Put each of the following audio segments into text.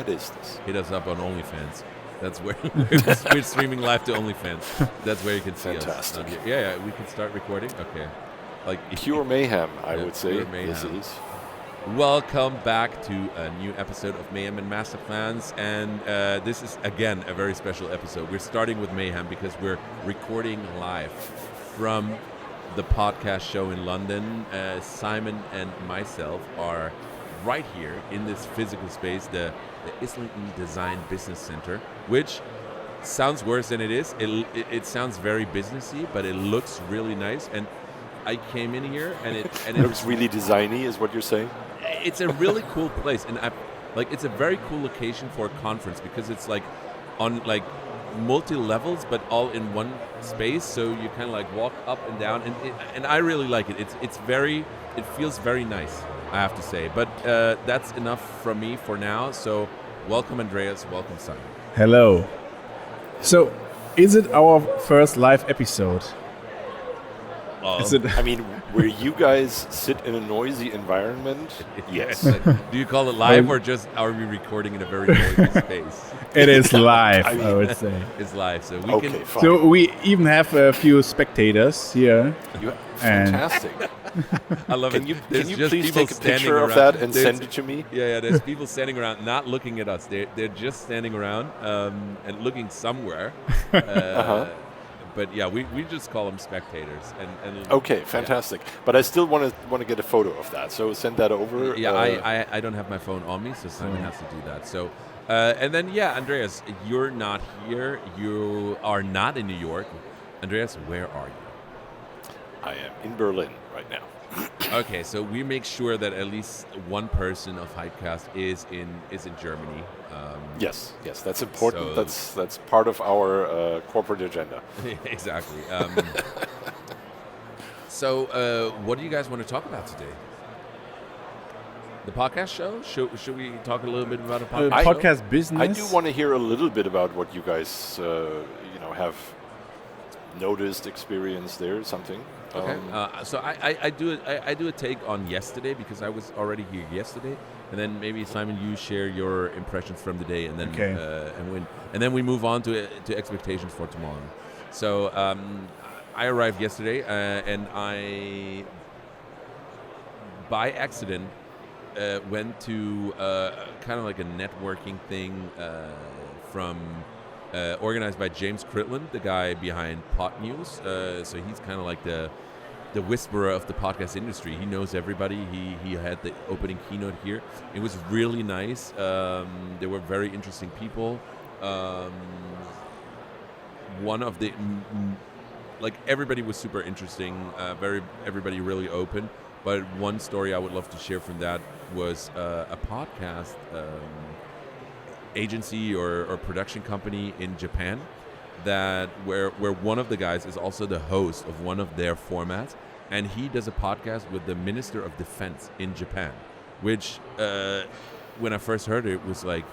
What is this? Hit us up on OnlyFans. That's where we're streaming live to OnlyFans. That's where you can see Fantastic. us. Yeah, we can start recording. Okay. Like Pure mayhem, I would say. pure mayhem. This is. Welcome back to a new episode of Mayhem and Masterplans, and this is again a very special episode. We're starting with Mayhem because we're recording live from the podcast show in London. Simon and myself are right here in this physical space, the Islington Design Business Center, which sounds worse than it is. It sounds very businessy, but it looks really nice. And I came in here, and it looks really designy, is what you're saying? It's a really cool place, and it's a very cool location for a conference because it's like on like multi levels, but all in one space. So you kind of like walk up and down, and I really like it. It feels very nice, I have to say. But that's enough from me for now. So welcome, Andreas. Welcome, Simon. Hello. So, is it our first live episode? I mean, where you guys sit in a noisy environment, yes. Do you call it live, or just are we recording in a very noisy space? It is live, I would say. It's live, so we can. Fine. So we even have a few spectators here. Fantastic. I love can it. You just please people take a picture of around. that and send it to me? Yeah, there's people standing around not looking at us. They're just standing around and looking somewhere. But yeah, we just call them spectators. And okay, fantastic. Yeah. But I still want to get a photo of that. So send that over. Yeah, I don't have my phone on me, so Simon has to do that. So and then Andreas, you're not here. You are not in New York. Andreas, where are you? I am in Berlin right now. Okay, so we make sure that at least one person of Hypecast is in Germany. Yes, that's important. So that's part of our corporate agenda. Exactly. So, what do you guys want to talk about today? The podcast show? Should we talk a little bit about a podcast show? Podcast business? I do want to hear a little bit about what you guys have noticed, experienced there, something. Okay. So I do a take on yesterday because I was already here yesterday, and then maybe Simon, you share your impressions from the day, and then and then we move on to expectations for tomorrow. So I arrived yesterday, and I by accident went to kind of like a networking thing from. Organized by James Critland, the guy behind Pod News. So he's kind of like the whisperer of the podcast industry. He knows everybody. He had the opening keynote here. It was really nice. There were very interesting people. One of the everybody was super interesting. Everybody really open. But one story I would love to share from that was a podcast. Agency or production company in Japan where one of the guys is also the host of one of their formats, and he does a podcast with the Minister of Defense in Japan, which when I first heard it was like,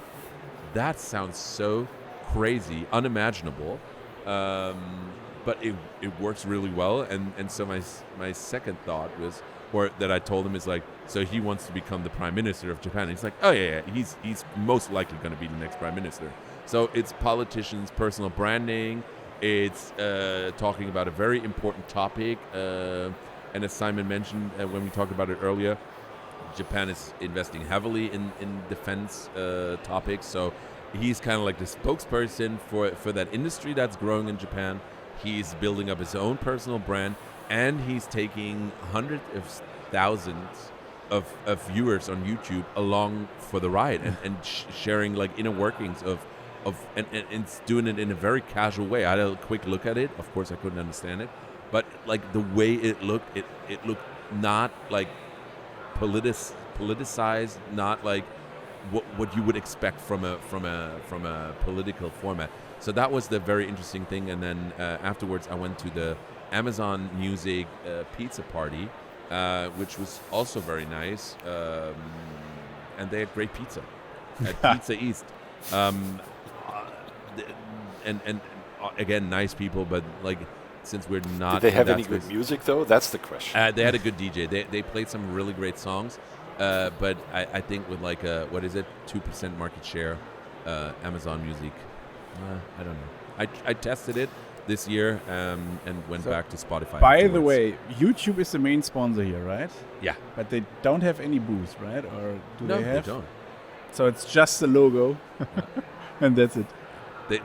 that sounds so crazy, unimaginable, but it works really well, and so my second thought was, or that I told him, is like, so he wants to become the Prime Minister of Japan. And he's like, oh yeah, he's most likely going to be the next Prime Minister. So it's politicians' personal branding. It's talking about a very important topic. And as Simon mentioned when we talked about it earlier, Japan is investing heavily in defense topics. So he's kind of like the spokesperson for that industry that's growing in Japan. He's building up his own personal brand, and he's taking hundreds of thousands of viewers on YouTube along for the ride, and sharing like inner workings of and it's doing it in a very casual way. I had a quick look at it. Of course, I couldn't understand it, but like the way it looked not like politicized, not like what you would expect from a political format. So that was the very interesting thing. And then afterwards, I went to the Amazon Music pizza party, which was also very nice, and they had great pizza at Pizza East. And again, nice people, but like, since we're not, did they have any good music though? That's the question. They had a good DJ. They played some really great songs. But I think with like a, what is it, 2% market share, Amazon Music, I don't know. I tested it this year and went back to Spotify. By the afterwards. way, YouTube is the main sponsor here, right? Yeah. But they don't have any booth, right? Or do No, they have? they don't. So it's just the logo, and that's it.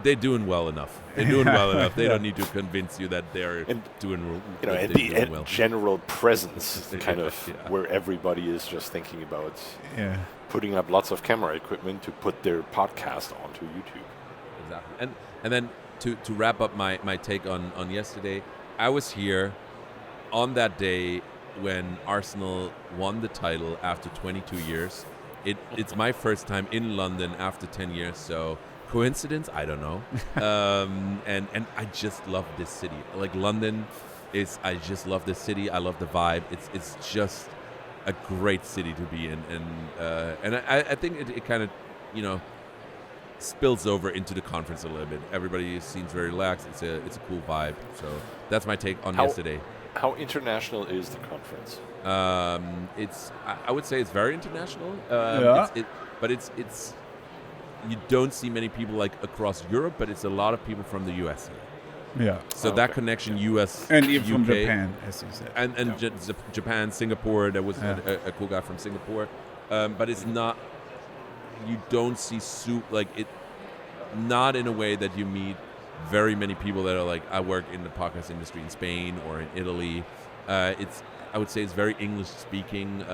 They're doing well enough. They're doing well enough. They Yeah. don't need to convince you that they're doing that and they're the doing well. general presence, kind of Yeah. where everybody is just thinking about Yeah. putting up lots of camera equipment to put their podcast onto YouTube. Exactly. And then to wrap up my take on yesterday, I was here on that day when Arsenal won the title after 22 years. It's my first time in London after 10 years, so coincidence? I don't know. And I just love this city. Like London I just love this city. I love the vibe. It's just a great city to be in, and I think it kind of, spills over into the conference a little bit. Everybody seems very relaxed. It's a cool vibe. So that's my take on yesterday. How international is the conference? I would say it's very international. Yeah. But it's you don't see many people like across Europe, but it's a lot of people from the US here. Yeah. So that connection, US, And even from UK, Japan, as you said. and Japan, Singapore. There was a cool guy from Singapore, but it's not. You don't see not in a way that you meet very many people that are like, I work in the podcast industry in Spain or in Italy. I would say it's very English speaking.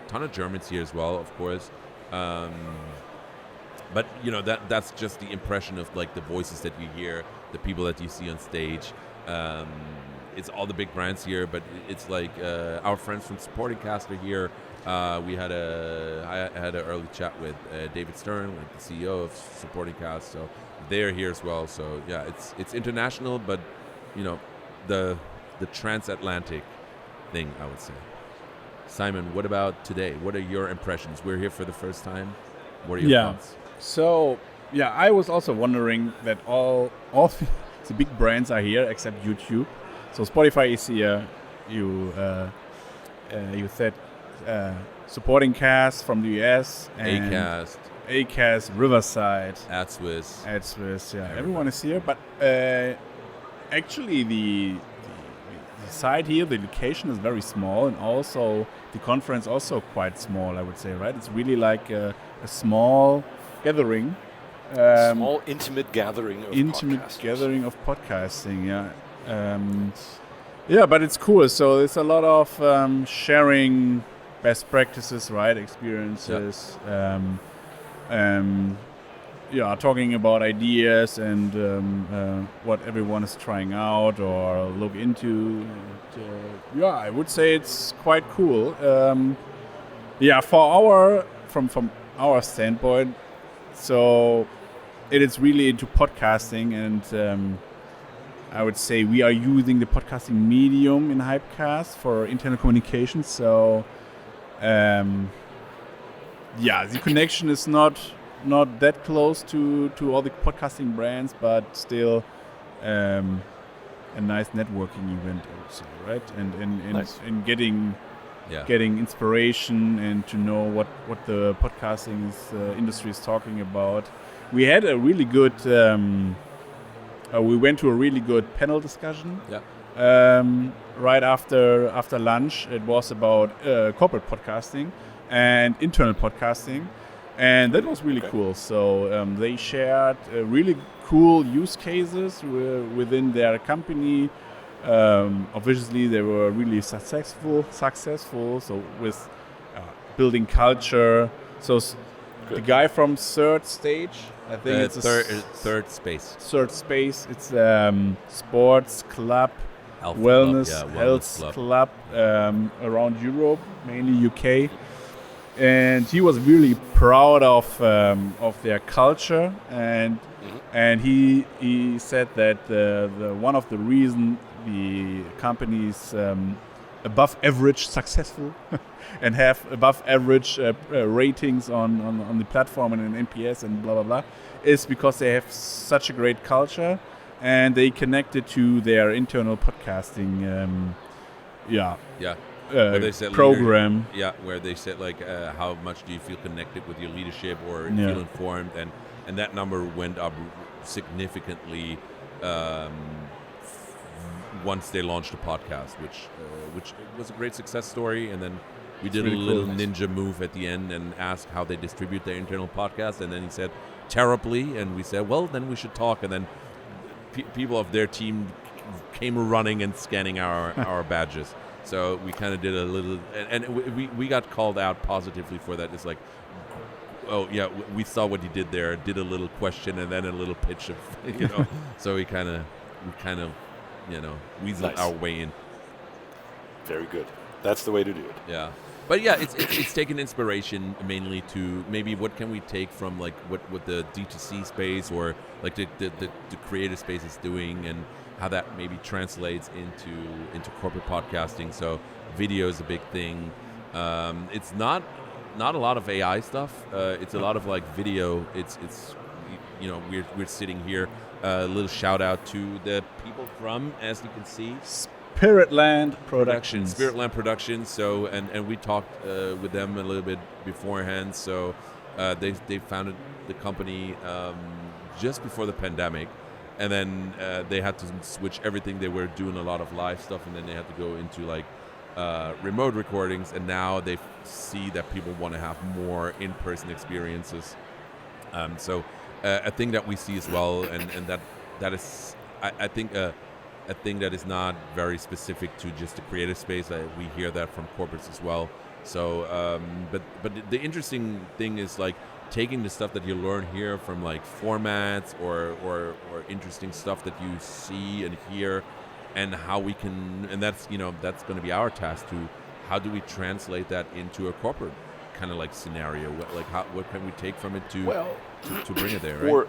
Ton of Germans here as well, of course. But that's just the impression of like the voices that you hear, the people that you see on stage. It's all the big brands here, but it's like our friends from Supporting Cast are here. I had an early chat with David Stern, like the CEO of Supporting Cast, so they're here as well. So yeah, it's international, but the transatlantic thing, I would say. Simon, what about today? What are your impressions? We're here for the first time. What are your thoughts? So, I was also wondering that all the big brands are here except YouTube. So Spotify is here. You said Supporting Cast from the US. And Acast, Riverside. AdSwiss, yeah. Everyone is here. But actually the site here, the location is very small, and also the conference also quite small, I would say, right? It's really like a small gathering. Small, intimate gathering of podcasting, yeah. But it's cool. So there's a lot of sharing best practices, right? Experiences. Talking about ideas and what everyone is trying out or look into. And, I would say it's quite cool. From our standpoint, so it is really into podcasting, and I would say we are using the podcasting medium in Hypecast for internal communication. So the connection is not that close to all the podcasting brands, but still a nice networking event, I would say, right? And Nice. getting inspiration and to know what the podcasting industry is talking about. We had a really good. We went to a really good panel discussion. Yeah. Right after lunch, it was about corporate podcasting and internal podcasting, and that was really cool. So they shared really cool use cases within their company. Obviously, they were really successful. So with building culture. So the guy from Third Stage, I think it's Third Space. Third Space. It's sports club, Health wellness club. club around Europe, mainly UK. And he was really proud of their culture, and he said that the one of the reason the company is above average successful and have above average ratings on the platform and in NPS and blah blah blah is because they have such a great culture and they connected to their internal podcasting where they said program. Where they said like how much do you feel connected with your leadership or feel informed, and that number went up significantly once they launched a podcast, which was a great success story. And then we did a little ninja move at the end and asked how they distribute their internal podcast, and then he said terribly, and we said, well, then we should talk, and then people of their team came running and scanning our badges. So we kind of did a little, and we got called out positively for that. It's like, oh yeah, we saw what you did there. Did a little question and then a little pitch of, So we kind of, weaseled our way in. Very good. That's the way to do it. Yeah. But yeah, it's taken inspiration mainly to maybe what can we take from like what the D2C space or like the creative space is doing, and how that maybe translates into corporate podcasting. So video is a big thing. It's not a lot of AI stuff. It's a lot of like video. It's we're sitting here. A little shout out to the people from, as you can see, Spiritland Productions. Spiritland Productions. So and we talked with them a little bit beforehand. So they founded the company just before the pandemic, and then they had to switch everything. They were doing a lot of live stuff, and then they had to go into like remote recordings. And now they see that people want to have more in-person experiences. So a thing that we see as well, and that is I think a thing that is not very specific to just the creative space. We hear that from corporates as well. So, but the interesting thing is like taking the stuff that you learn here from like formats or interesting stuff that you see and hear, and how we can, and that's that's going to be our task to how do we translate that into a corporate kind of like scenario? What can we take from it to bring it there, right?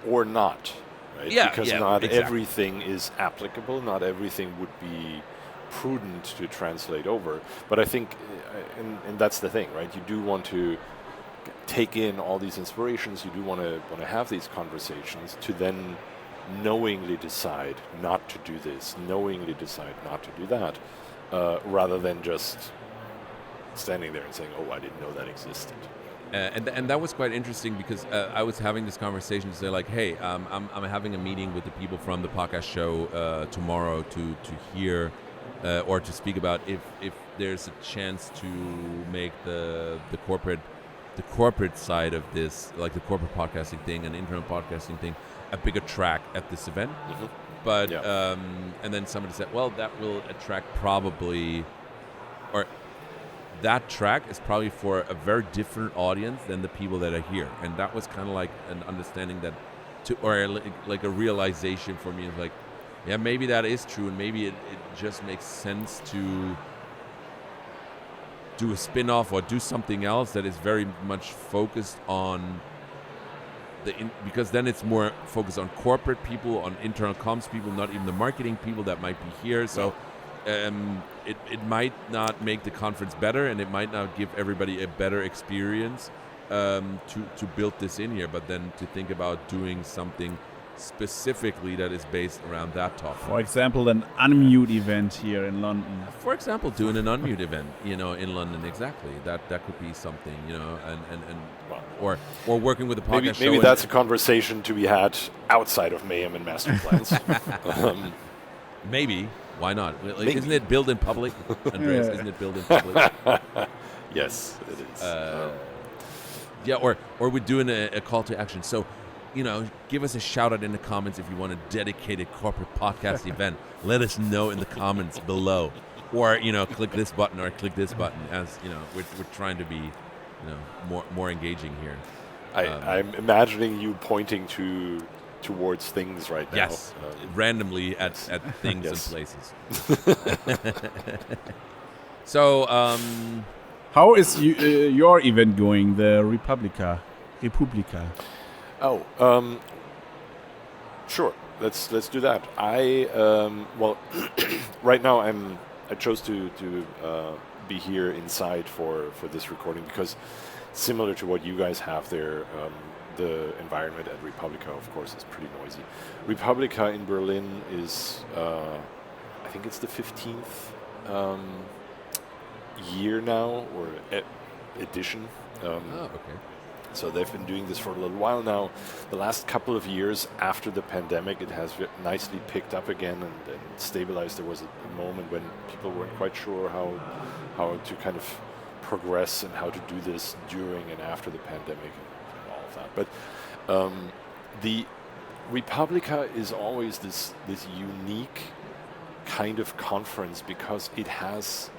Or not. Right? Yeah, because not everything is applicable. Not everything would be prudent to translate over. But I think, and that's the thing, right? You do want to take in all these inspirations. You do want to have these conversations to then knowingly decide not to do this, knowingly decide not to do that, rather than just standing there and saying, "Oh, I didn't know that existed." And that was quite interesting because I was having this conversation to say like, hey, I'm having a meeting with the people from the podcast show tomorrow to hear or to speak about if there's a chance to make the corporate side of this, like the corporate podcasting thing and internal podcasting thing, a bigger track at this event. Mm-hmm. But and then somebody said, well, that will attract probably, or that track is probably for a very different audience than the people that are here. And that was kind of like an understanding that, or like a realization for me of like, yeah, maybe that is true, and maybe it just makes sense to do a spin-off or do something else that is very much focused on because then it's more focused on corporate people, on internal comms people, not even the marketing people that might be here. So it might not make the conference better, and it might not give everybody a better experience to build this in here, but then to think about doing something specifically that is based around that topic. For example, an unmute event here in London. For example, doing an unmute event, in London, exactly. That could be something, or working with a podcast show. Maybe that's a conversation to be had outside of Mayhem and Masterplans. Maybe. Why not? Like, isn't it built in public, Andreas? Isn't it built in public? Yes, it is. Or we're doing a call to action. So, give us a shout out in the comments if you want a dedicated corporate podcast event. Let us know in the comments below, or click this button or click this button. As we're trying to be more engaging here. I'm imagining you pointing towards things right now. Yes, randomly at things and places. So, how is your event going? The Republika. Oh, sure. Let's do that. Right now I chose to be here inside for this recording because, similar to what you guys have there, the environment at Republika, of course, is pretty noisy. Republika in Berlin is, I think it's the 15th year now, or edition. Okay. So they've been doing this for a little while now. The last couple of years after the pandemic, it has nicely picked up again and stabilized. There was a moment when people weren't quite sure how to kind of progress and how to do this during and after the pandemic and all of that. But the Republika is always this unique kind of conference because it has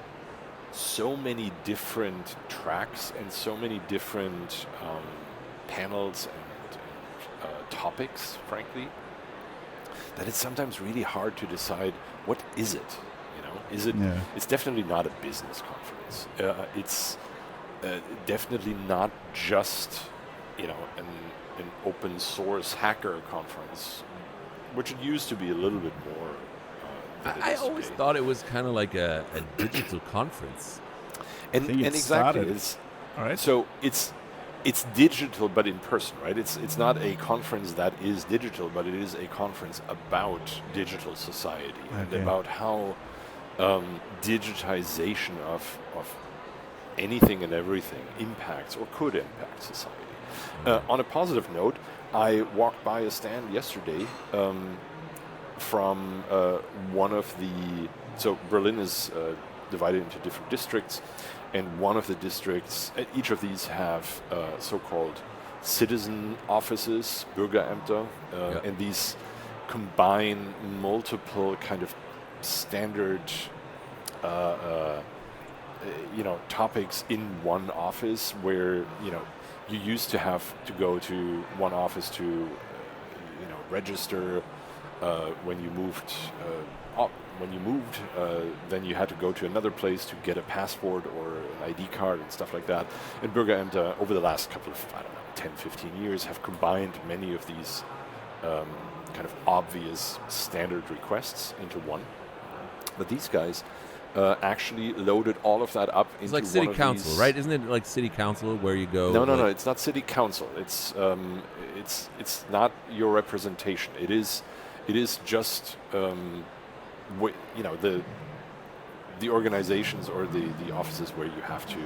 so many different tracks and so many different panels and topics, frankly, that it's sometimes really hard to decide what is it. Is it? Yeah. It's definitely not a business conference. It's definitely not just an open source hacker conference, which it used to be a little bit more. I always thought it was kind of like a digital conference. And exactly, it's all right. So it's digital, but in person, right? It's not a conference that is digital, but it is a conference about digital society and about how digitization of anything and everything impacts or could impact society. On a positive note, I walked by a stand yesterday from one of the. So Berlin is divided into different districts, and one of the districts, each of these have so-called citizen offices, Bürgerämter, and these combine multiple kind of standard topics in one office, where you used to have to go to one office to register when you moved. Then you had to go to another place to get a passport or an ID card and stuff like that. And Bürgerämter, over the last couple of 10, 15 years, have combined many of these kind of obvious standard requests into one. But these guys actually loaded all of that up into it's like city one of council, these. right? Isn't it like city council where you go? No. It's not city council. It's not your representation. It is just the organizations or the offices where you have to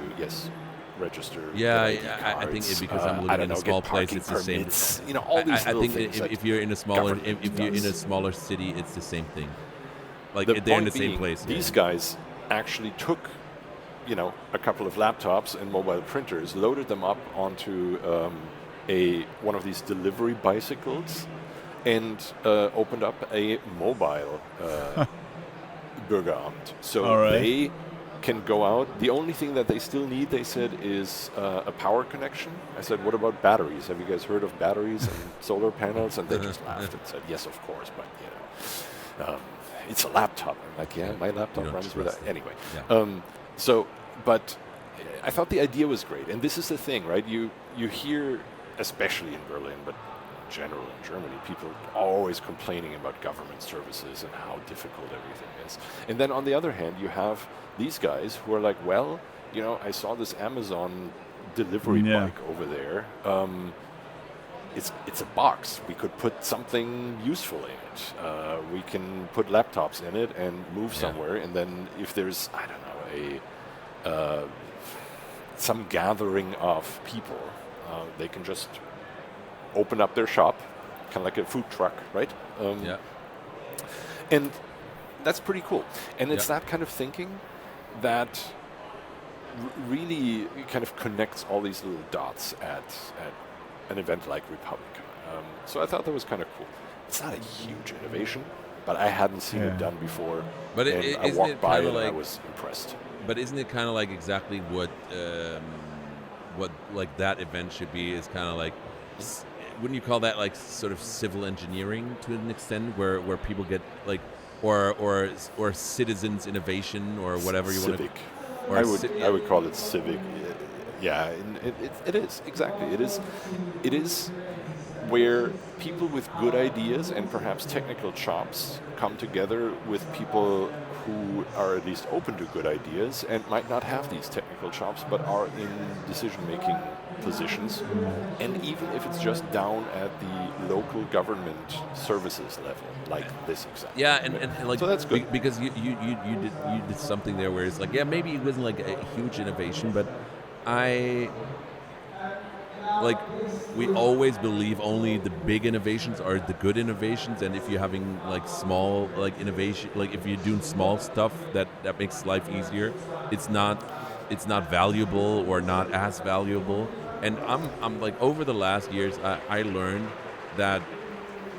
register. Yeah, get ID I think cards, because I'm living in a small place, it's the same. All these I little think things if you're in a smaller city, it's the same thing. Like they're in the same place. These guys actually took, a couple of laptops and mobile printers, loaded them up onto one of these delivery bicycles, and opened up a mobile Bürgeramt. So they can go out. The only thing that they still need, they said, is a power connection. I said, what about batteries? Have you guys heard of batteries and solar panels? And they just laughed and said, yes, of course, but it's a laptop. I'm like, yeah, my laptop runs with that. Anyway, but I thought the idea was great. And this is the thing, right? You hear, especially in Berlin, but in general in Germany, people are always complaining about government services and how difficult everything is. And then on the other hand, you have these guys who are like, well, I saw this Amazon delivery bike over there. It's a box. We could put something useful in it. We can put laptops in it and move somewhere. And then if there's, I don't know, some gathering of people, they can just open up their shop, kind of like a food truck, right? And that's pretty cool. And it's that kind of thinking that really kind of connects all these little dots at an event like Republika. So I thought that was kind of cool. It's not a huge innovation, but I hadn't seen it done before. But I walked by it and I was impressed. But isn't it kind of like exactly what like that event should be? Is kind of like, wouldn't you call that like sort of civil engineering to an extent, where people get like, or citizens innovation or whatever you want to. I would call it civic. Yeah, it is exactly. It is where people with good ideas and perhaps technical chops come together with people who are at least open to good ideas and might not have these technical chops but are in decision-making positions. And even if it's just down at the local government services level, like this example. Yeah, and like so that's good. because you did something there where it's like, yeah, maybe it wasn't like a huge innovation, but we always believe only the big innovations are the good innovations, and if you're having like small like innovation, like if you're doing small stuff that makes life easier, it's not valuable or not as valuable. And I'm like, over the last years, I learned that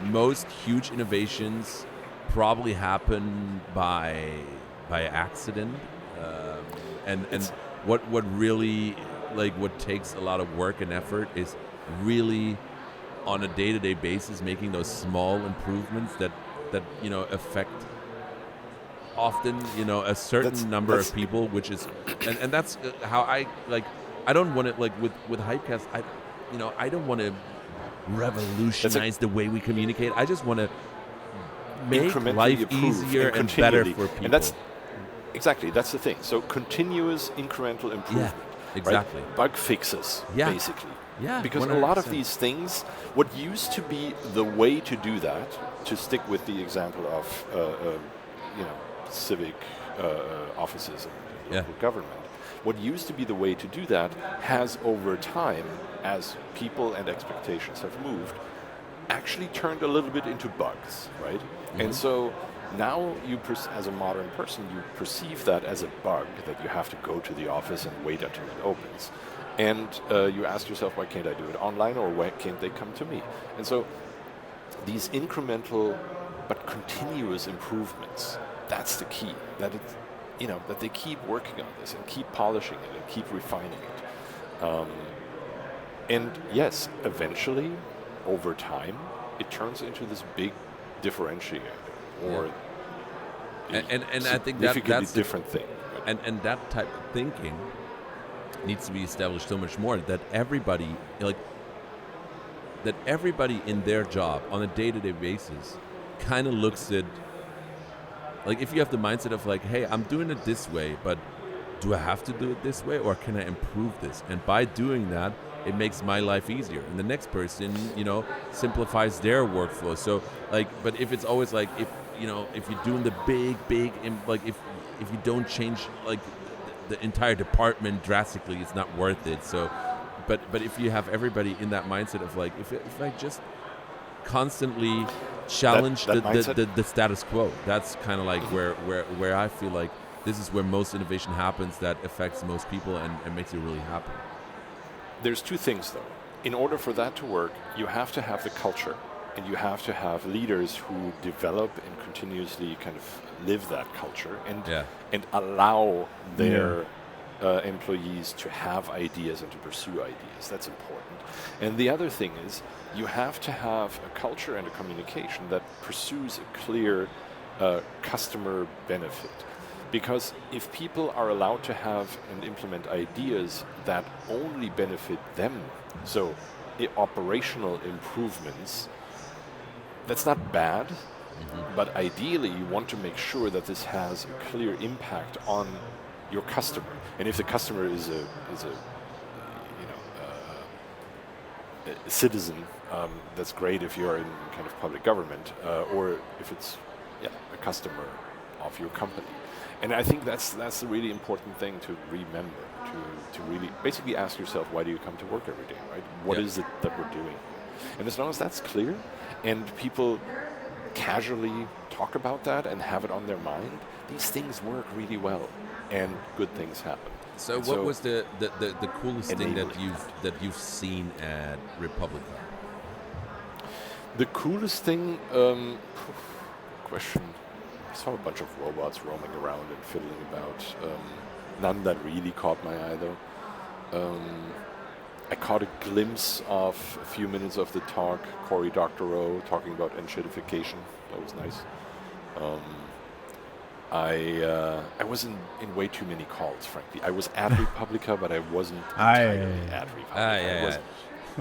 most huge innovations probably happen by accident, and what really, like, what takes a lot of work and effort is really on a day-to-day basis making those small improvements that affect often a certain number of people, which is and that's how I don't want to, like, with Hypecast, I don't want to revolutionize the way we communicate. I just want to make life easier and better for people. And that's the thing. So continuous incremental improvement. Yeah, exactly. Right? Bug fixes, basically. Yeah, because 100%. a lot of these things, what used to be the way to do that, to stick with the example of civic offices and local government, what used to be the way to do that has over time, as people and expectations have moved, actually turned a little bit into bugs, right? Mm-hmm. And so now as a modern person, you perceive that as a bug, that you have to go to the office and wait until it opens. And you ask yourself, why can't I do it online, or why can't they come to me? And so these incremental but continuous improvements, that's the key, that it's, that they keep working on this and keep polishing it and keep refining it. And yes, eventually, over time, it turns into this big differentiator, or and I think that's a different thing. And that type of thinking needs to be established so much more, that everybody in their job on a day-to-day basis kind of looks at, like, if you have the mindset of like, hey, I'm doing it this way, but do I have to do it this way, or can I improve this? And by doing that, it makes my life easier. And the next person, simplifies their workflow. So, like, but if it's always like, if you're doing the big, like, if you don't change, like, the entire department drastically, it's not worth it. So, but if you have everybody in that mindset of like, if I just constantly challenge the status quo, that's kind of like where I feel like this is where most innovation happens, that affects most people and makes you really happy. There's two things, though. In order for that to work, you have to have the culture, and you have to have leaders who develop and continuously kind of live that culture and allow their employees to have ideas and to pursue ideas. That's important. And the other thing is, you have to have a culture and a communication that pursues a clear customer benefit. Because if people are allowed to have and implement ideas that only benefit them, so operational improvements, that's not bad, but ideally you want to make sure that this has a clear impact on your customer. And if the customer is a citizen, that's great if you're in kind of public government, or if it's a customer of your company. And I think that's a really important thing to remember, to really basically ask yourself, why do you come to work every day, right? What is it that we're doing? And as long as that's clear and people casually talk about that and have it on their mind, these things work really well and good things happen. So what was the coolest thing that you've seen at Republika? The coolest thing, question. I saw a bunch of robots roaming around and fiddling about. None that really caught my eye, though. I caught a glimpse of a few minutes of the talk, Cory Doctorow talking about enshittification. That was nice. I was in way too many calls, frankly. I was at Republika, but I wasn't entirely at Republika.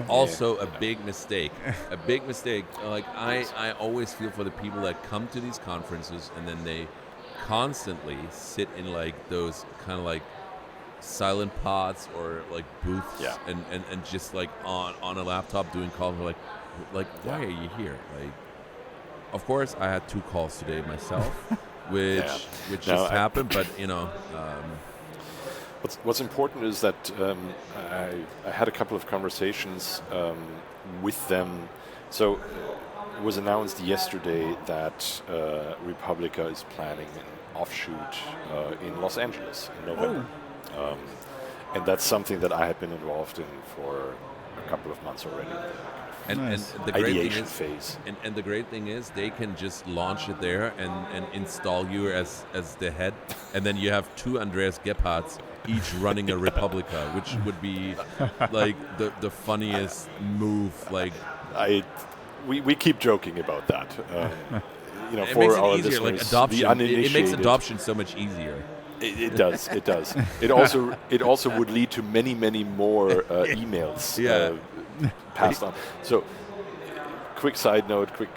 also a big mistake. A big mistake. Like I always feel for the people that come to these conferences and then they constantly sit in like those kind of like silent pods or like booths and just like on a laptop doing calls. Like why are you here? Like, of course I had 2 calls today myself, which just happened, but you know. What's important is that I had a couple of conversations with them. So it was announced yesterday that Republika is planning an offshoot in Los Angeles in November. And that's something that I had been involved in for a couple of months already. And the great ideation thing is, phase. And the great thing is they can just launch it there and install you as the head, and then you have 2 Andreas Gebhardts each running a Republika, which would be like the funniest move. Like we keep joking about that. You know, it for makes it our easier, listeners, like adoption. the uninitiated. It makes adoption so much easier. It does. It does. It also would lead to many more emails passed on. So, quick side note, quick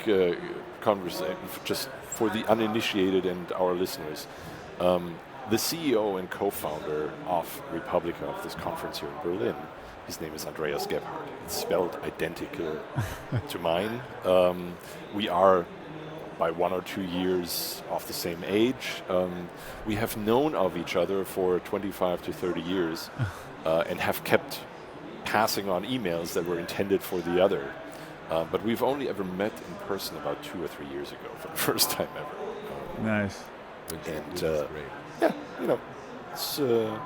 conversation, just for the uninitiated and our listeners. The CEO and co-founder of Republika, of this conference here in Berlin, his name is Andreas Gebhardt. It's spelled identical to mine. We are by 1 or 2 years of the same age. We have known of each other for 25 to 30 years and have kept passing on emails that were intended for the other. But we've only ever met in person about 2 or 3 years ago for the first time ever. Nice. Which is great. Yeah, you know, it's a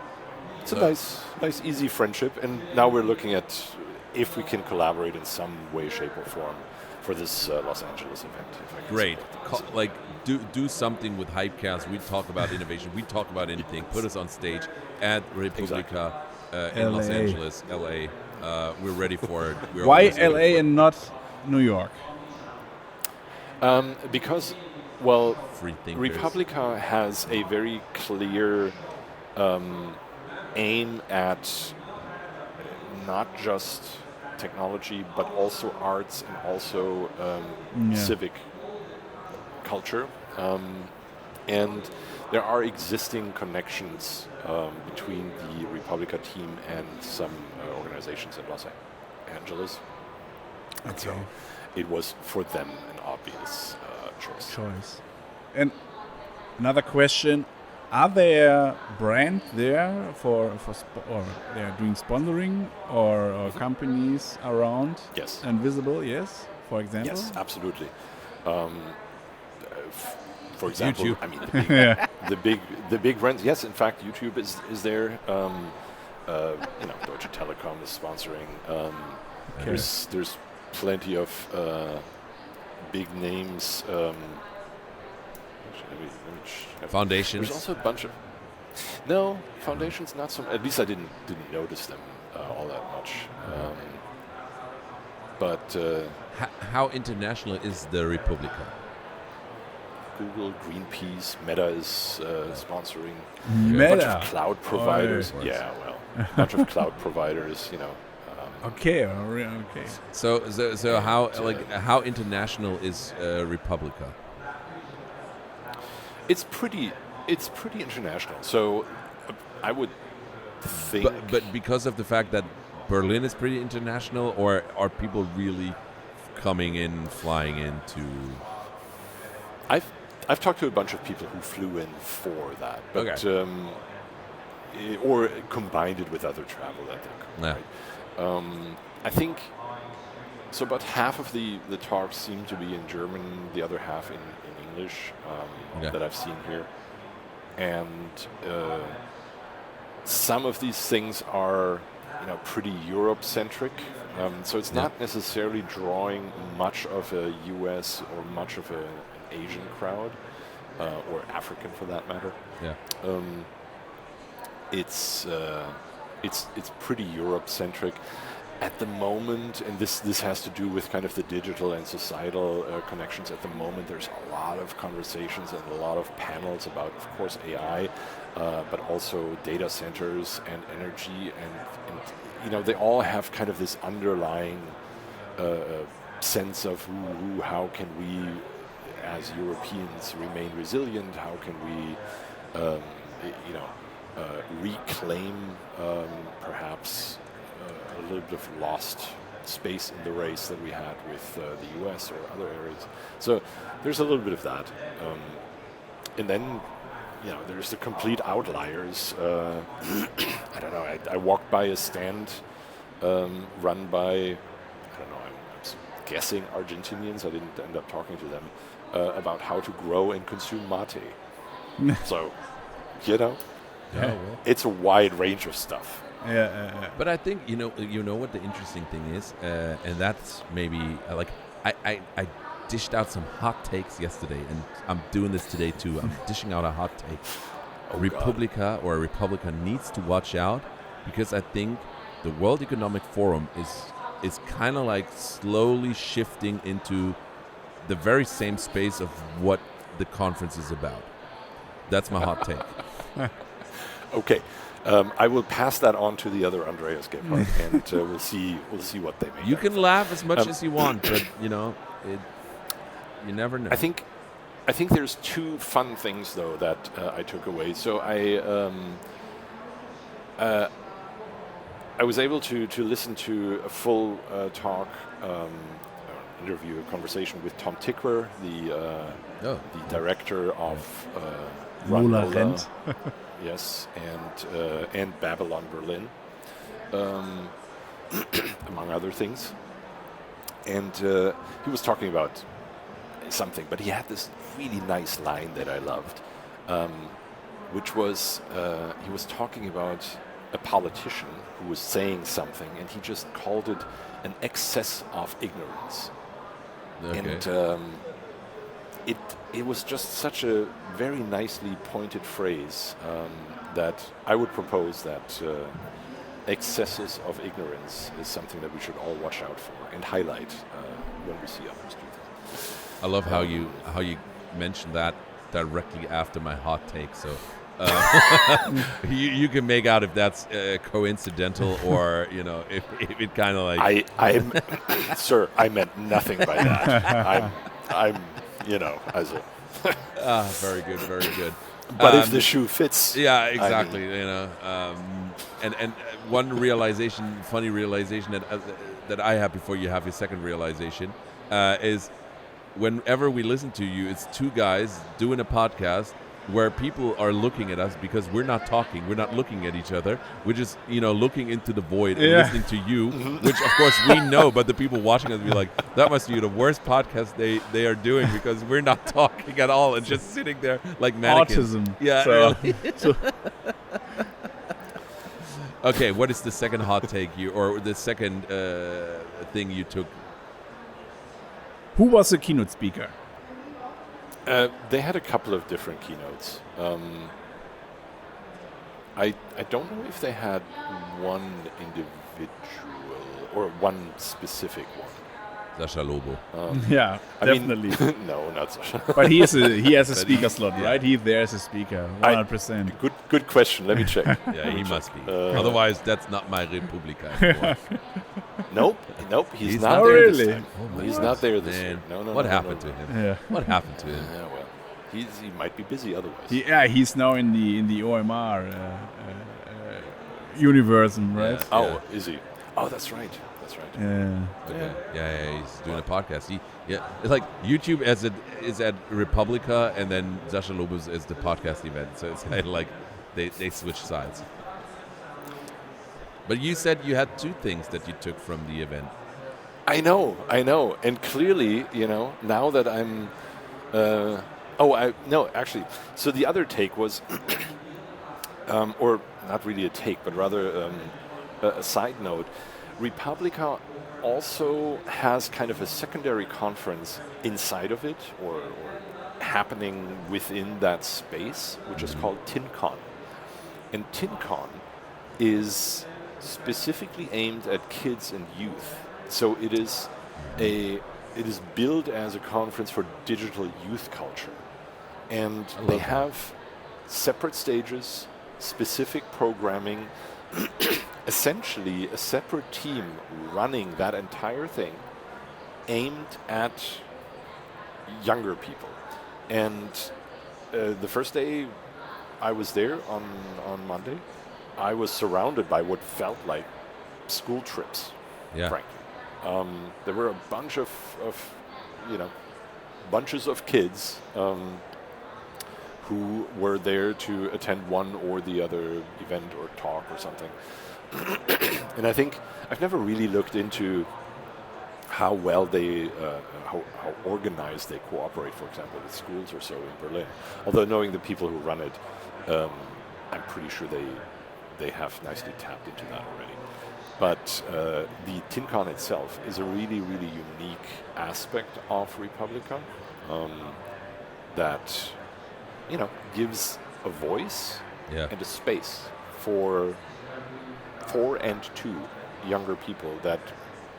nice, easy friendship. And now we're looking at if we can collaborate in some way, shape, or form for this Los Angeles event. If I can Great. support this. Like do something with Hypecast. We talk about innovation. We talk about anything. Put us on stage at Republika in Los Angeles, LA. We're ready for it. Why LA and not New York? Because, well, free thinkers. Republika has a very clear aim at not just technology, but also arts and also civic culture. And there are existing connections between the Republika team and some organizations in Los Angeles. And so it was for them an obvious choice. And another question: are there brands there or they are doing sponsoring or companies around? Yes. And visible? Yes. For example. Yes, absolutely. For example, YouTube. I mean, the big brands. Yes, in fact, YouTube is there. You know, Deutsche Telekom is sponsoring. There's plenty of big names. Foundations. There's also a bunch of no foundations. Not so. At least I didn't notice them all that much. But how international is the Republika? Google, Greenpeace, Meta is sponsoring. Meta. A bunch of cloud providers. Oh, yeah, well, a bunch of cloud providers. You know. Okay. So how international is Republika? It's pretty international. So I would think. But because of the fact that Berlin is pretty international, or are people really coming in, flying into? I've talked to a bunch of people who flew in for that, but Okay. Or combined it with other travel that they could. Yeah. Right? I think so. About half of the talks seem to be in German, the other half in English that I've seen here, and some of these things are pretty Europe-centric. So it's not necessarily drawing much of a US or much of an Asian crowd, or African for that matter. Yeah. It's pretty Europe-centric, at the moment, and this has to do with kind of the digital and societal connections. At the moment, there's a lot of conversations and a lot of panels about, of course, AI, but also data centers and energy, and they all have kind of this underlying sense of how can we, as Europeans, remain resilient? How can we, reclaim perhaps a little bit of lost space in the race that we had with the US or other areas. So there's a little bit of that. And then, there's the complete outliers. I don't know, I walked by a stand run by, I don't know, I'm guessing Argentinians, I didn't end up talking to them, about how to grow and consume mate. So, it's a wide range of stuff. Yeah. But I think you know what the interesting thing is, and that's maybe like I dished out some hot takes yesterday, and I'm doing this today too. I'm dishing out a hot take. Republika needs to watch out, because I think the World Economic Forum is kind of like slowly shifting into the very same space of what the conference is about. That's my hot take. Okay. I will pass that on to the other Andreas Gebhardt, and we'll see what they make. You can laugh as much as you want, but you never know. I think there's two fun things though that I took away. So I was able to listen to a full talk, interview, a conversation with Tom Tickwer, the director of Rola Rent. Yes, and Babylon Berlin, among other things. And he was talking about something, but he had this really nice line that I loved, which was he was talking about a politician who was saying something, and he just called it an excess of ignorance. Okay. And it was just such a very nicely pointed phrase that I would propose that excesses of ignorance is something that we should all watch out for and highlight when we see others do that. I love how you mentioned that directly after my hot take. So you can make out if that's coincidental or if it kind of like. I'm sir, I meant nothing by that. I'm as a. Very good, very good. But if the shoe fits. Yeah, exactly. And one realization, funny realization that I have before you have your second realization is whenever we listen to you, it's two guys doing a podcast where people are looking at us because we're not talking, we're not looking at each other, we're just looking into the void and listening to you, which of course we know, but the people watching us be like, that must be the worst podcast they are doing because we're not talking at all and just sitting there like mannequins. Autism. Yeah. So. Really. Okay, what is the second hot take or the second thing you took? Who was the keynote speaker? They had a couple of different keynotes. I don't know if they had one individual or one specific one. Sascha Lobo. Yeah, definitely. No, not Sascha. But he has a speaker slot, right? He's there as a speaker, 100%. Good question. Let me check. Yeah, he must be. Otherwise, that's not my Republika anymore. Nope. He's not not there there this this time. time. He's not there this year. No. What happened to him? Yeah. What happened to him? Yeah, well, he might be busy otherwise. He's now in the OMR universe, right? Yeah. Oh, is he? Oh, that's right. Yeah. Okay. Yeah, he's doing a podcast. It's like YouTube is at Republika, and then Sascha Lobo's is the podcast event. So it's kind of like they switch sides. But you said you had two things that you took from the event. I know. And clearly, now that I'm... actually. So the other take was... or not really a take, but rather a side note. Republika also has kind of a secondary conference inside of it, or happening within that space, which is called TinCon. And TinCon is specifically aimed at kids and youth. So it is built as a conference for digital youth culture. And they have separate stages, specific programming, essentially a separate team running that entire thing aimed at younger people. And the first day I was there on Monday, I was surrounded by what felt like school trips, frankly. There were a bunch of bunches of kids who were there to attend one or the other event or talk or something. And I think I've never really looked into how well they, how organized they cooperate, for example, with schools or so in Berlin. Although knowing the people who run it, I'm pretty sure they have nicely tapped into that already. But the TinCon itself is a really, really unique aspect of Republika that, gives a voice and a space for and to younger people that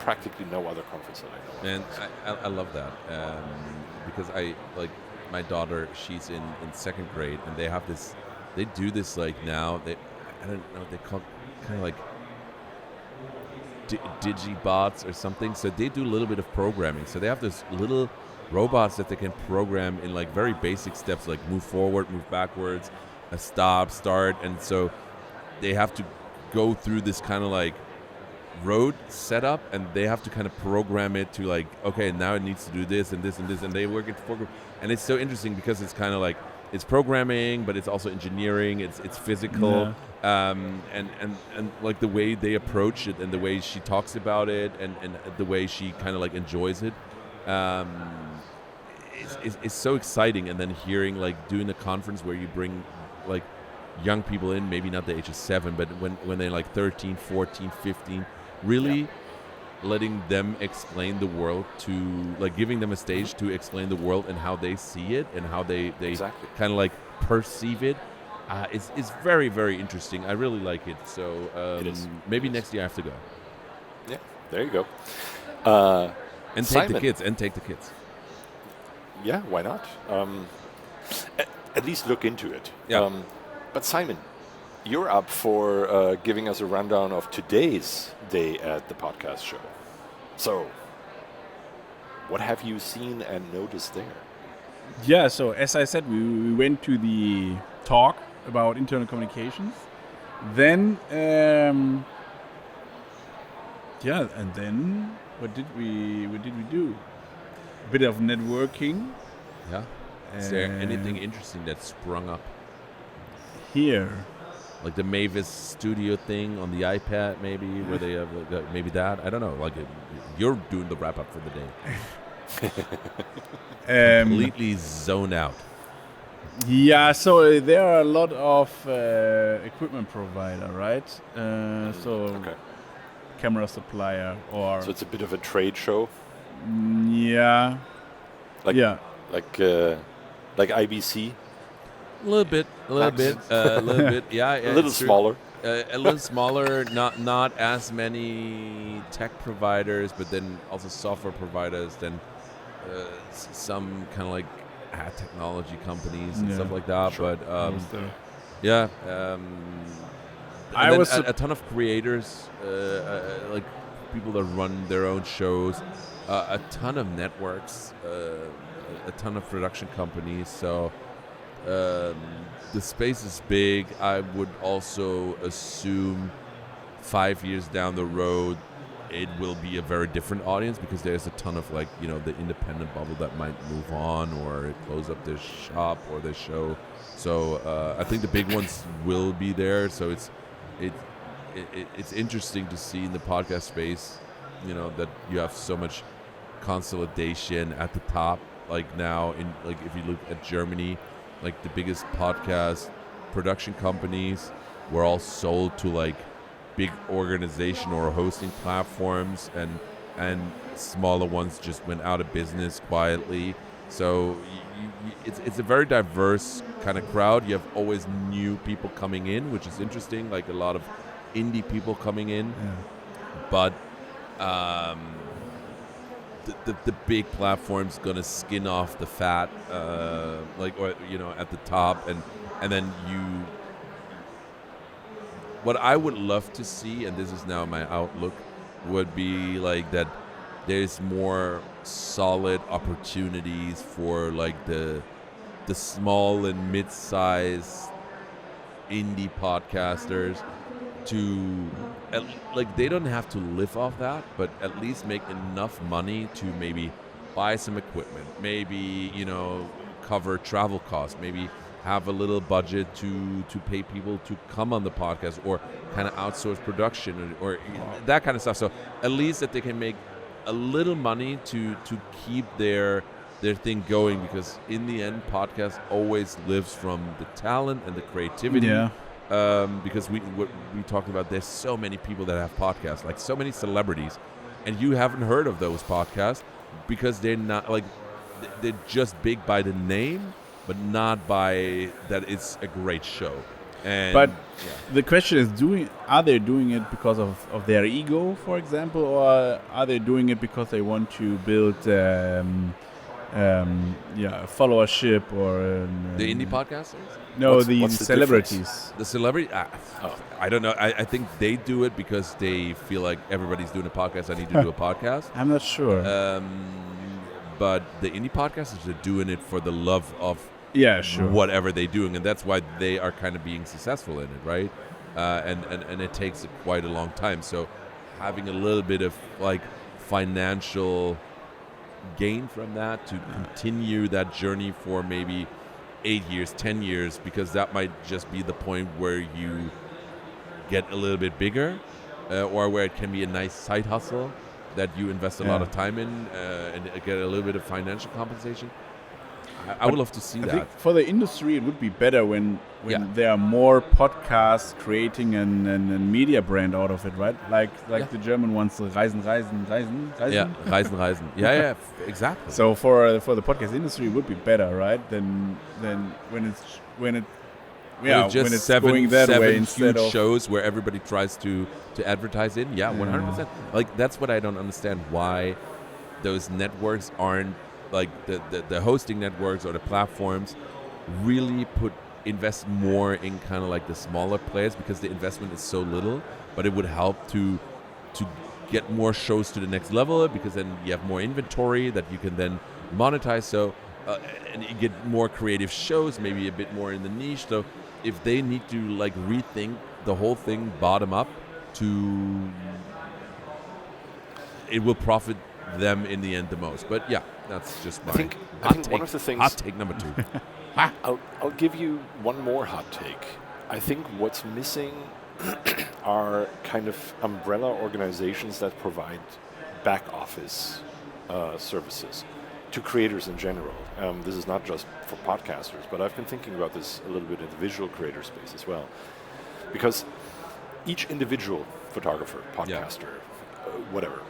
practically no other conference that I know of. And I love that because my daughter, she's in second grade, and they do this now, I don't know what they call, kind of like digibots or something. So they do a little bit of programming. So they have this little robots that they can program in very basic steps, like move forward, move backwards, a stop, start. And so they have to go through this kind of road setup, and they have to kind of program it to okay, now it needs to do this and this and this, and they work it program. And it's so interesting because it's kind of it's programming, but it's also engineering, it's physical, and the way they approach it and the way she talks about it and the way she kind of enjoys it, it's so exciting. And then hearing doing a conference where you bring young people in, maybe not the age of 7, but when they're 13, 14, 15, really letting them explain the world, to giving them a stage to explain the world and how they see it and how they exactly. kind of perceive it. It's very, very interesting. I really like it. So maybe next year I have to go. Yeah, there you go. And Simon. take the kids. Yeah, why not? At least look into it. Yeah. But Simon, you're up for giving us a rundown of today's day at the podcast show. So, what have you seen and noticed there? Yeah, so as I said, we went to the talk about internal communications. Then, and then what did we do? A bit of networking. Yeah. Is there anything interesting that sprung up here? Like the Mavis Studio thing on the iPad, maybe, where they have maybe that. I don't know. You're doing the wrap up for the day. Completely zoned out. Yeah, so there are a lot of equipment provider, right? Okay. Camera supplier or. So it's a bit of a trade show. Yeah. Like IBC. A little bit, yeah. A little smaller. A little smaller, not as many tech providers, but then also software providers, then some kind of ad technology companies and stuff like that. Sure. But I was a ton of creators, people that run their own shows, a ton of networks, a ton of production companies. So. The space is big. I would also assume 5 years down the road, it will be a very different audience because there's a ton of the independent bubble that might move on or close up their shop or their show. So I think the big ones will be there. So it's interesting to see in the podcast space, that you have so much consolidation at the top. Now if you look at Germany. The biggest podcast production companies were all sold to big organization or hosting platforms, and smaller ones just went out of business quietly. So it's a very diverse kind of crowd. You have always new people coming in, which is interesting, a lot of indie people coming in, Yeah. but the big platform's gonna skin off the fat, at the top, and then you. What I would love to see, and this is now my outlook, would be like that. There's more solid opportunities for like the small and mid-sized indie podcasters to they don't have to live off that, but at least make enough money to maybe buy some equipment, maybe cover travel costs, maybe have a little budget to pay people to come on the podcast, or kind of outsource production or that kind of stuff. So at least that they can make a little money to keep their thing going, because in the end, podcast always lives from the talent and the creativity. Yeah. Because we talked about, there's so many people that have podcasts, like so many celebrities, and you haven't heard of those podcasts because they're not they're just big by the name, but not by that it's a great show. But the question is, are they doing it because of their ego, for example, or are they doing it because they want to build followership or the indie podcasters? No, What's the the celebrities. The celebrity? I don't know. I think they do it because they feel like everybody's doing a podcast. I need to do a podcast. I'm not sure. But the indie podcasters are doing it for the love of whatever they're doing, and that's why they are kind of being successful in it, right? And it takes quite a long time. So having a little bit of like financial gain from that to continue that journey for maybe 8 years, 10 years, because that might just be the point where you get a little bit bigger, or where it can be a nice side hustle that you invest a lot of time in, and get a little bit of financial compensation. I would love to see I that. think for the industry, it would be better when there are more podcasts creating a media brand out of it, right? Like the German ones, Reisen. Yeah, Reisen. Yeah, exactly. So for the podcast industry, it would be better, right? Than when it's going that way instead huge of shows where everybody tries to advertise in. Yeah, 100%. Like that's what I don't understand, why those networks aren't, like the hosting networks or the platforms really invest more in kind of like the smaller players, because the investment is so little, but it would help to get more shows to the next level, because then you have more inventory that you can then monetize. So and you get more creative shows, maybe a bit more in the niche. So if they need to like rethink the whole thing bottom up, it will profit them in the end the most. But yeah, that's just my I think one of the things. hot take number 2. I'll give you one more hot take. I think what's missing are kind of umbrella organizations that provide back office services to creators in general. This is not just for podcasters, but I've been thinking about this a little bit in the visual creator space as well. Because each individual photographer, podcaster, whatever,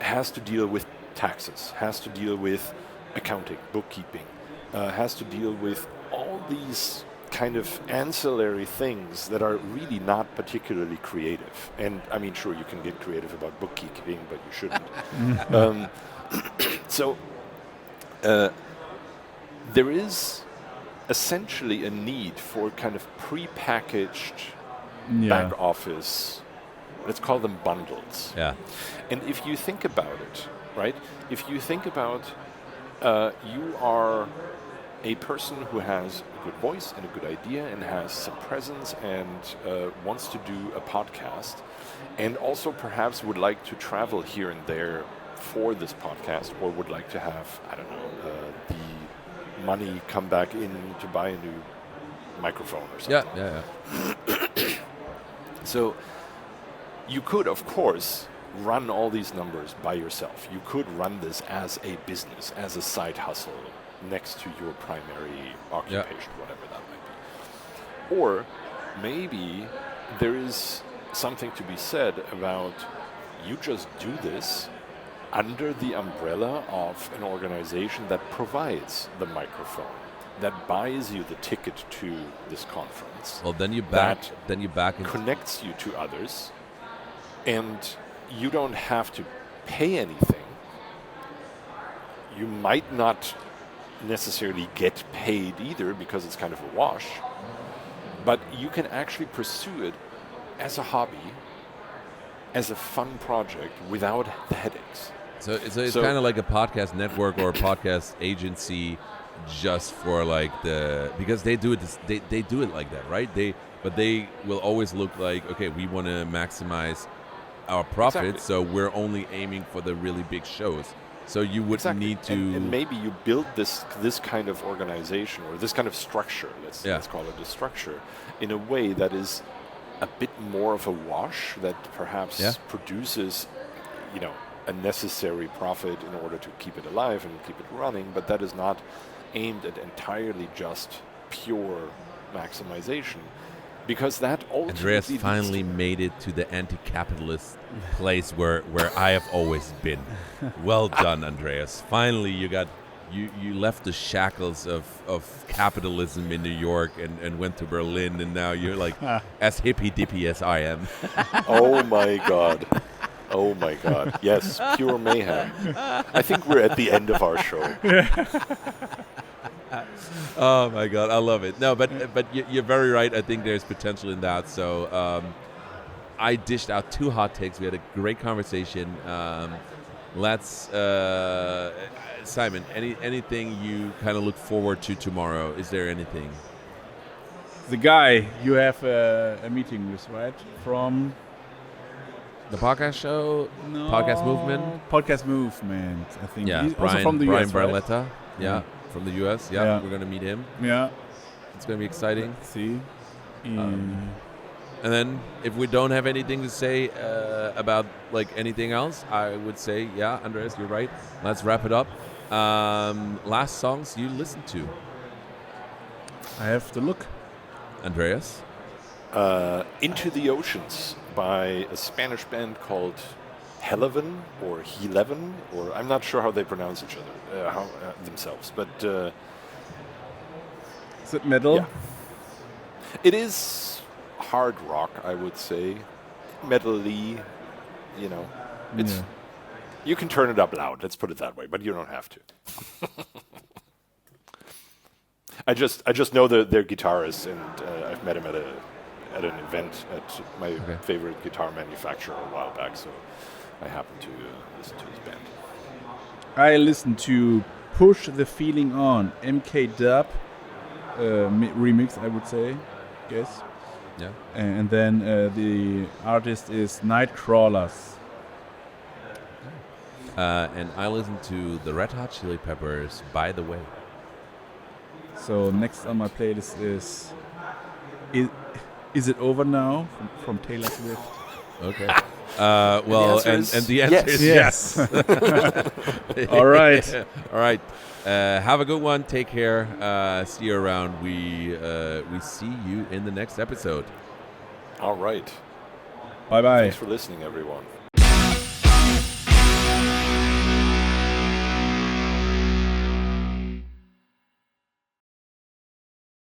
has to deal with taxes, has to deal with accounting, bookkeeping, has to deal with all these kind of ancillary things that are really not particularly creative. And I mean, sure, you can get creative about bookkeeping, but you shouldn't. So there is essentially a need for kind of pre-packaged back office, let's call them bundles. Yeah. And if you think about it, right, if you think about you are a person who has a good voice and a good idea and has some presence and wants to do a podcast, and also perhaps would like to travel here and there for this podcast, or would like to have, I don't know, the money come back in to buy a new microphone or something. Yeah. So you could, of course, run all these numbers by yourself. You could run this as a business, as a side hustle, next to your primary occupation, whatever that might be. Or maybe there is something to be said about you just do this under the umbrella of an organization that provides the microphone, that buys you the ticket to this conference. Well, then you that back into connects you to others, and you don't have to pay anything. You might not necessarily get paid either because it's kind of a wash, but you can actually pursue it as a hobby, as a fun project without the headaches. So it's kind of like a podcast network or a podcast agency, just for like because they do it they do it like that, right? But they will always look like, okay, we want to maximize our profits, Exactly. so we're only aiming for the really big shows. So you would need to, and maybe you build this kind of organization or this kind of structure. Let's call it a structure, in a way that is a bit more of a wash, that perhaps produces, a necessary profit in order to keep it alive and keep it running, but that is not aimed at entirely just pure maximization, because that ultimately Andreas finally made it to the anti-capitalist place where I have always been. Well done, Andreas. Finally, you left the shackles of capitalism in New York and went to Berlin, and now you're like as hippy-dippy as I am. Oh my God. Oh my God. Yes, pure mayhem. I think we're at the end of our show. Oh my God, I love it. No, but you're very right. I think there's potential in that. So I dished out 2 hot takes. We had a great conversation. Let's Simon, anything you kind of look forward to tomorrow? Is there anything? The guy you have a meeting with, right? From The podcast show? no, Podcast movement? Podcast movement, I think. Yeah, He's Brian, also from the Brian US, right? Barletta. Yeah, from the US. Yeah, Yeah. we're going to meet him. Yeah. It's going to be exciting. See. And then if we don't have anything to say about like anything else, I would say, yeah, Andreas, you're right. Let's wrap it up. Last songs you listened to? I have to look. Andreas? Into the Oceans by a Spanish band called Heleven or Heleven, or I'm not sure how they pronounce each other, themselves, but Is it metal? yeah. It is hard rock, I would say, metal-y, It's you can turn it up loud. Let's put it that way, but you don't have to. I just know their guitarist, and I've met him at an event at my favorite guitar manufacturer a while back, so I happened to listen to his band. I listened to Push the Feeling On, MK Dub remix, I would say, guess. Yeah. And then the artist is Nightcrawlers. And I listened to the Red Hot Chili Peppers, By the Way. So next on my playlist is Is It Over Now from Taylor Swift. Okay. Well, and the answer is yes. All right. All right. Have a good one. Take care. See you around. We see you in the next episode. All right. Bye-bye. Thanks for listening, everyone.